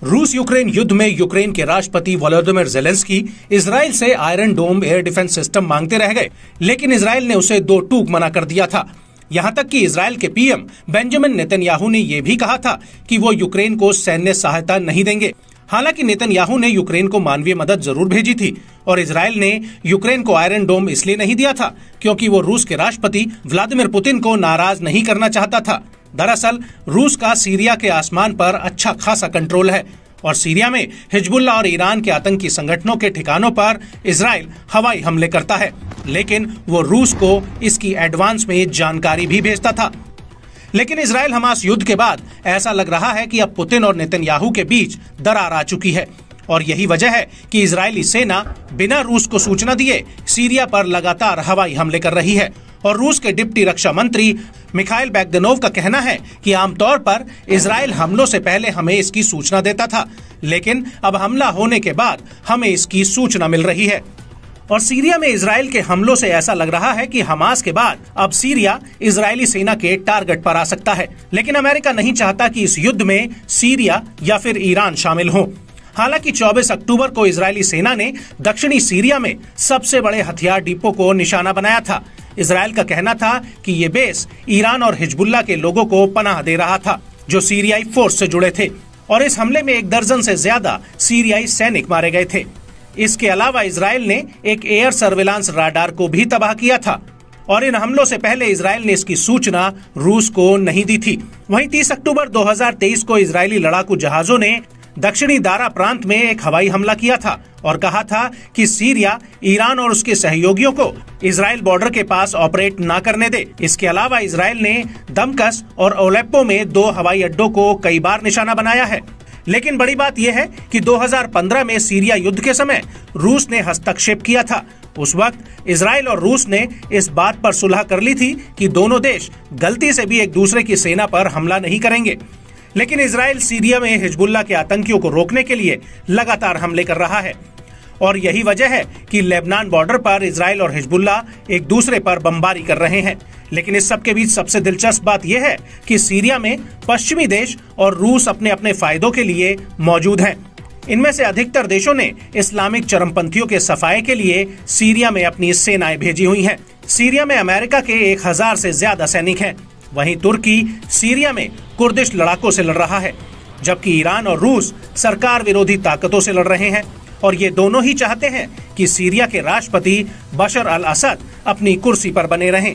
रूस यूक्रेन युद्ध में यूक्रेन के राष्ट्रपति वोलोदिमीर ज़ेलेंस्की इजराइल से आयरन डोम एयर डिफेंस सिस्टम मांगते रह गए, लेकिन इजराइल ने उसे दो टूक मना कर दिया था। यहां तक कि इजराइल के पीएम बेंजामिन नेतन्याहू ने यह भी कहा था कि वो यूक्रेन को सैन्य सहायता नहीं देंगे। हालांकि नेतन्याहू ने यूक्रेन को मानवीय मदद जरूर भेजी थी और इजराइल ने यूक्रेन को आयरन डोम इसलिए नहीं दिया था क्योंकि वो रूस के राष्ट्रपति व्लादिमीर पुतिन को नाराज नहीं करना चाहता था। दरअसल रूस का सीरिया के आसमान पर अच्छा खासा कंट्रोल है और सीरिया में हिजबुल्लाह और ईरान के आतंकी संगठनों के ठिकानों पर इजराइल हवाई हमले करता है, लेकिन वो रूस को इसकी एडवांस में जानकारी भी भेजता था। लेकिन इजराइल हमास युद्ध के बाद ऐसा लग रहा है कि अब पुतिन और नेतन्याहू के बीच दरार आ चुकी है और यही वजह है कि इजरायली सेना बिना रूस को सूचना दिए सीरिया पर लगातार हवाई हमले कर रही है। और रूस के डिप्टी रक्षा मंत्री मिखाइल बैगदानोव का कहना है कि आमतौर पर इजराइल हमलों से पहले हमें इसकी सूचना देता था, लेकिन अब हमला होने के बाद हमें इसकी सूचना मिल रही है। और सीरिया में इजराइल के हमलों से ऐसा लग रहा है कि हमास के बाद अब सीरिया इजरायली सेना के टारगेट पर आ सकता है। लेकिन अमेरिका नहीं चाहता कि इस युद्ध में सीरिया या फिर ईरान शामिल हो। हालांकि 24 अक्टूबर को इजरायली सेना ने दक्षिणी सीरिया में सबसे बड़े हथियार डिपो को निशाना बनाया था। इजराइल का कहना था कि ये बेस ईरान और हिजबुल्लाह के लोगों को पनाह दे रहा था जो सीरियाई फोर्स से जुड़े थे, और इस हमले में 1 दर्जन से ज्यादा सीरियाई सैनिक मारे गए थे। इसके अलावा इजराइल ने एक एयर सर्विलांस राडार को भी तबाह किया था और इन हमलों से पहले इजराइल ने इसकी सूचना रूस को नहीं दी थी। वहीं 30 अक्टूबर 2023 को इजरायली लड़ाकू जहाजों ने दक्षिणी दारा प्रांत में एक हवाई हमला किया था और कहा था कि सीरिया ईरान और उसके सहयोगियों को इजराइल बॉर्डर के पास ऑपरेट ना करने दे। इसके अलावा इजराइल ने दमकस और ओलेप्पो में 2 हवाई अड्डों को कई बार निशाना बनाया है। लेकिन बड़ी बात यह है कि 2015 में सीरिया युद्ध के समय रूस ने हस्तक्षेप किया था। उस वक्त इजराइल और रूस ने इस बात पर सुलह कर ली थी कि दोनों देश गलती से भी एक दूसरे की सेना पर हमला नहीं करेंगे। लेकिन इजराइल सीरिया में हिजबुल्लाह के आतंकियों को रोकने के लिए लगातार हमले कर रहा है और यही वजह है कि लेबनान बॉर्डर पर इजराइल और हिजबुल्लाह एक दूसरे पर बमबारी कर रहे हैं। लेकिन इस सब के बीच सबसे दिलचस्प बात यह है कि सीरिया में पश्चिमी देश और रूस अपने अपने फायदों के लिए मौजूद हैं। इनमें से अधिकतर देशों ने इस्लामिक चरमपंथियों के सफाये के लिए सीरिया में अपनी सेनाएं भेजी हुई हैं। सीरिया में अमेरिका के 1000 से ज्यादा सैनिक हैं। वहीं तुर्की सीरिया में कुर्दिश लड़ाकों से लड़ रहा है, जबकि ईरान और रूस सरकार विरोधी ताकतों से लड़ रहे हैं और ये दोनों ही चाहते हैं कि सीरिया के राष्ट्रपति बशर अल असद अपनी कुर्सी पर बने रहें।